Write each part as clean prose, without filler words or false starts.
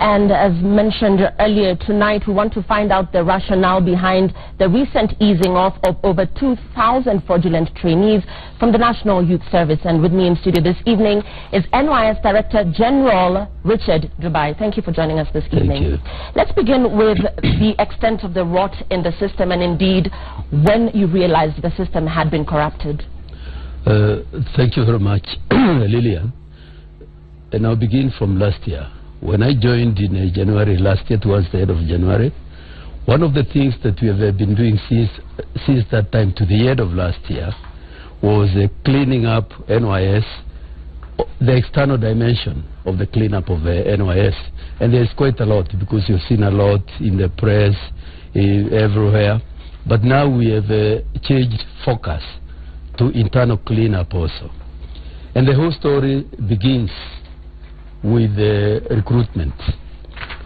And as mentioned earlier tonight, we want to find out the rationale behind the recent easing off of over 2,000 fraudulent trainees from the National Youth Service. And with me in studio this evening is NYS Director General Richard Ndubai. Thank you for joining us this evening. Thank you. Let's begin with the extent of the rot in the system and indeed when you realized the system had been corrupted. Thank you very much, Lillian. And I'll begin from last year. When I joined in January last year, towards the end of January, one of the things that we have been doing since that time to the end of last year was cleaning up NYS, the external dimension of the cleanup of NYS. And there's quite a lot, because you've seen a lot in the press, everywhere. But now we have changed focus to internal cleanup also. And the whole story begins with the recruitment,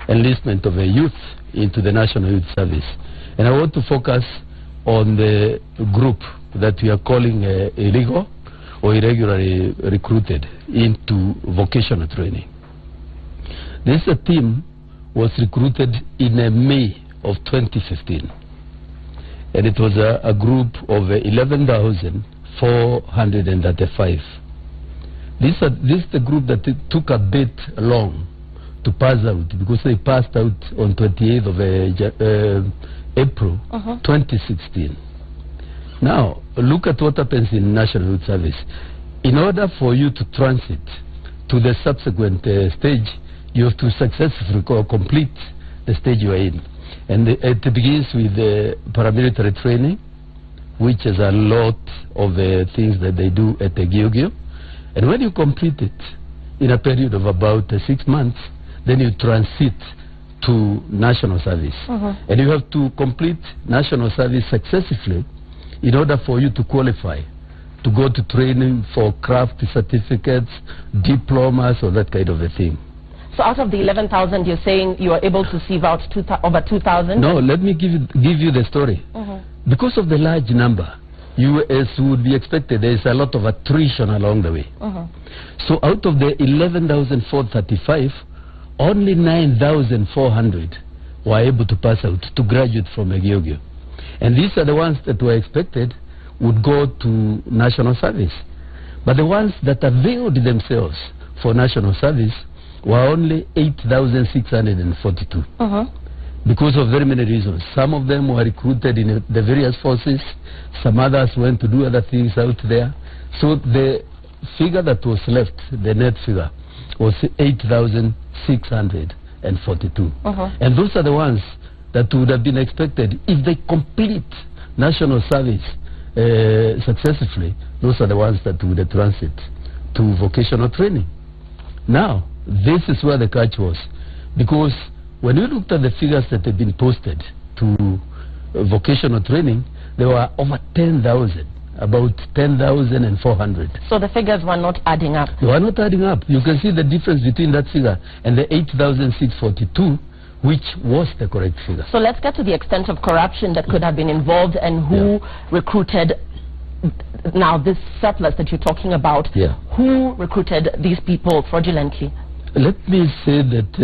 enlistment of a youth into the National Youth Service. And I want to focus on the group that we are calling illegal or irregularly recruited into vocational training. This team was recruited in May of 2015. And it was a group of 11,435. This is the group that took a bit long to pass out, because they passed out on 28th of April 2016. Now, look at what happens in National Youth Service. In order for you to transit to the subsequent stage, you have to successfully complete the stage you are in. And it begins with paramilitary training, which is a lot of things that they do at the Gilgil. And when you complete it in a period of about 6 months, then you transit to national service. And you have to complete national service successfully in order for you to qualify to go to training for craft certificates, diplomas, or that kind of a thing. So out of the 11,000, you're saying you are able to sieve out over 2,000? No, let me give you the story. Because of the large number, as would be expected, there is a lot of attrition along the way. So out of the 11,435, only 9,400 were able to pass out, to graduate from Gilgil. And these are the ones that were expected would go to national service. But the ones that availed themselves for national service were only 8,642. Because of very many reasons. Some of them were recruited in the various forces. Some others went to do other things out there. So the figure that was left, the net figure, was 8,642. And those are the ones that would have been expected if they complete national service successfully. Those are the ones that would transit to vocational training. Now, this is where the catch was, because when we looked at the figures that had been posted to vocational training, there were over 10,000, about 10,400. So the figures were not adding up? They were not adding up. You can see the difference between that figure and the 8,642, which was the correct figure. So let's get to the extent of corruption that could have been involved and who recruited. Now, this surplus that you're talking about, who recruited these people fraudulently? Let me say that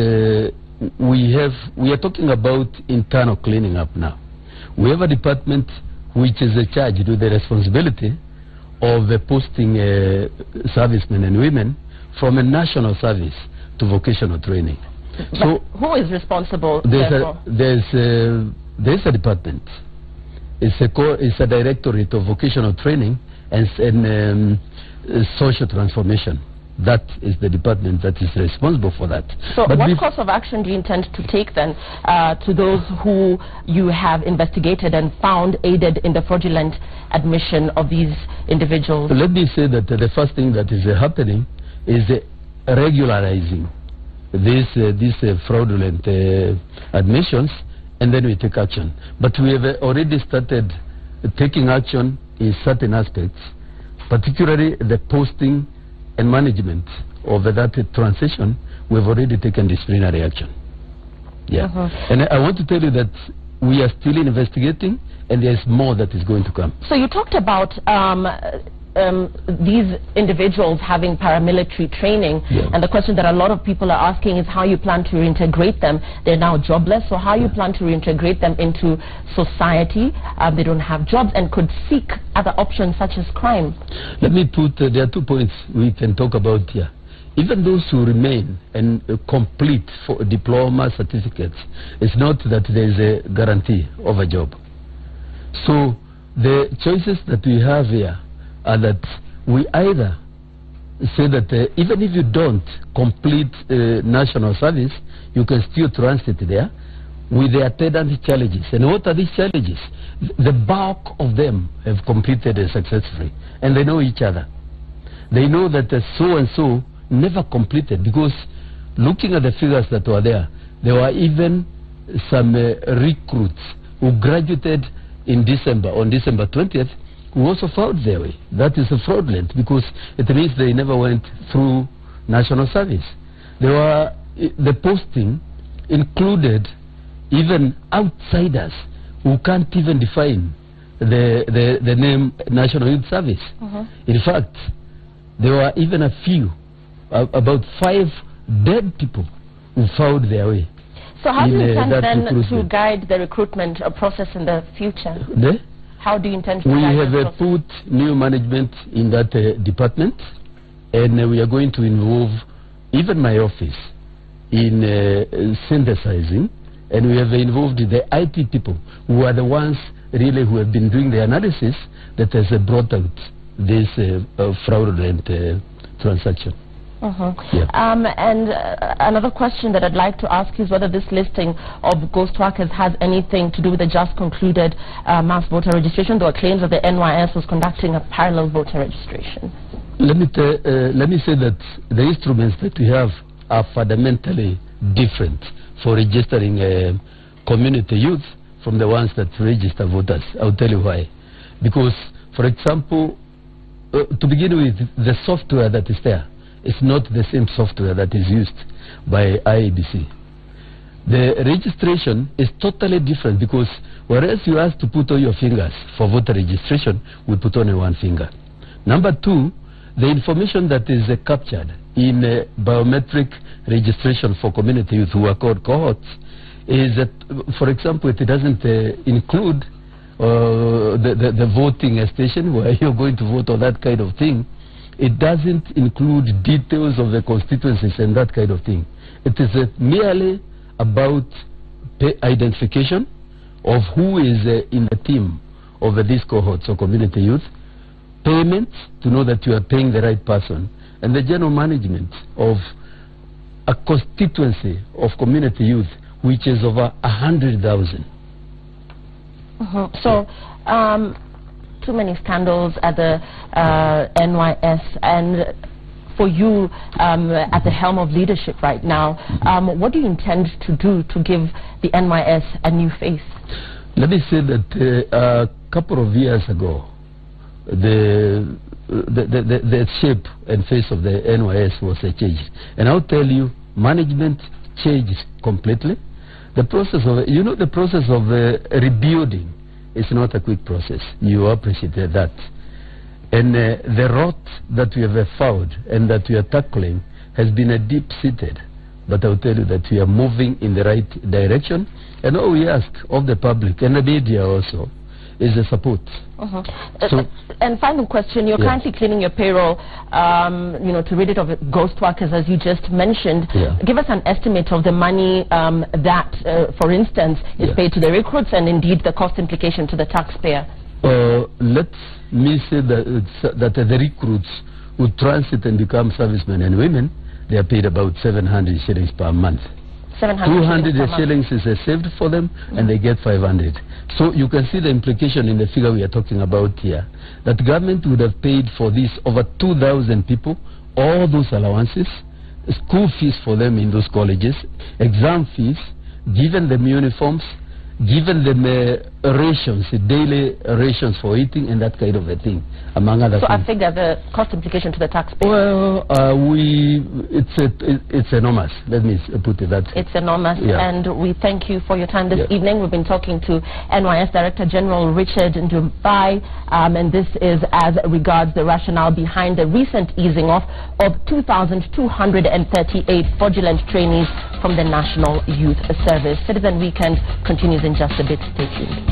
we are talking about internal cleaning up now. We have a department which is charged with the responsibility of posting servicemen and women from a national service to vocational training. But so who is responsible? There's a department. It's a directorate of vocational training and social transformation. That is the department that is responsible for that. So what course of action do you intend to take then to those who you have investigated and found aided in the fraudulent admission of these individuals? Let me say that the first thing that is happening is regularizing these fraudulent admissions, and then we take action. But we have already started taking action in certain aspects, particularly the posting and management of that transition. We've already taken disciplinary action. And I want to tell you that we are still investigating, and there's more that is going to come. So you talked about these individuals having paramilitary training, and the question that a lot of people are asking is how you plan to reintegrate them. They're now jobless, so how you plan to reintegrate them into society? They don't have jobs and could seek other options such as crime. Let me put, there are 2 points we can talk about here. Even those who remain and complete for diploma certificates, it's not that there is a guarantee of a job. So the choices that we have here are that we either say that even if you don't complete national service, you can still transit there with the attendant challenges. And what are these challenges? The bulk of them have completed successfully, and they know each other. They know that so-and-so never completed, because looking at the figures that were there were even some recruits who graduated in December, on December 20th, who also found their way. That is fraudulent, because it means they never went through national service. The posting included even outsiders who can't even define the name National Youth Service. In fact, there were even a few, about 5 dead people who found their way. So how do you intend then to guide the recruitment process in the future? How do you intend to guide We have put new management in that department, and we are going to involve even my office in synthesizing, and we have involved the IT people who are the ones really who have been doing the analysis that has brought out this fraudulent transaction. And another question that I'd like to ask is whether this listing of ghost workers has anything to do with the just concluded mass voter registration. There were claims that the NYS was conducting a parallel voter registration. Let me say that the instruments that we have are fundamentally different for registering community youth from the ones that register voters. I'll tell you why. Because, for example, to begin with, the software that is there, it's not the same software that is used by IEBC. The registration is totally different, because whereas you ask to put all your fingers for voter registration, we put only one finger. Number 2, the information that is captured in biometric registration for community youth, who are called cohorts, is that, for example, it doesn't include the voting station where you're going to vote or that kind of thing. It doesn't include details of the constituencies and that kind of thing. It is merely about identification of who is in the team of these cohorts or community youth, payments to know that you are paying the right person, and the general management of a constituency of community youth which is over 100,000. So, too many scandals at the NYS, and for you at the helm of leadership right now, what do you intend to do to give the NYS a new face? Let me say that a couple of years ago, the shape and face of the NYS was changed, and I'll tell you, management changed completely. The process of, the process of rebuilding is not a quick process. You appreciate that. And the rot that we have found and that we are tackling has been a deep-seated. But I'll tell you that we are moving in the right direction. And all we ask of the public and the media also is the support. And final question, you're currently cleaning your payroll, to rid it of ghost workers, as you just mentioned. Give us an estimate of the money that, for instance, is paid to the recruits, and indeed the cost implication to the taxpayer. Let me say that the recruits who transit and become servicemen and women, they are paid about 700 shillings per month. 200 shillings is saved for them, and they get 500. So you can see the implication in the figure we are talking about here, that government would have paid for these over 2,000 people, all those allowances, school fees for them in those colleges, exam fees, given them uniforms, given them rations, daily rations for eating and that kind of a thing, among other things. So I figure the cost implication to the taxpayer? Well, it's enormous. Let me put it that way. It's enormous, yeah. And we thank you for your time this yeah. evening. We've been talking to NYS Director General Richard Ndubai, and this is as regards the rationale behind the recent easing off of 2,238 fraudulent trainees from the National Youth Service. Citizen Weekend continues in just a bit. Stay tuned.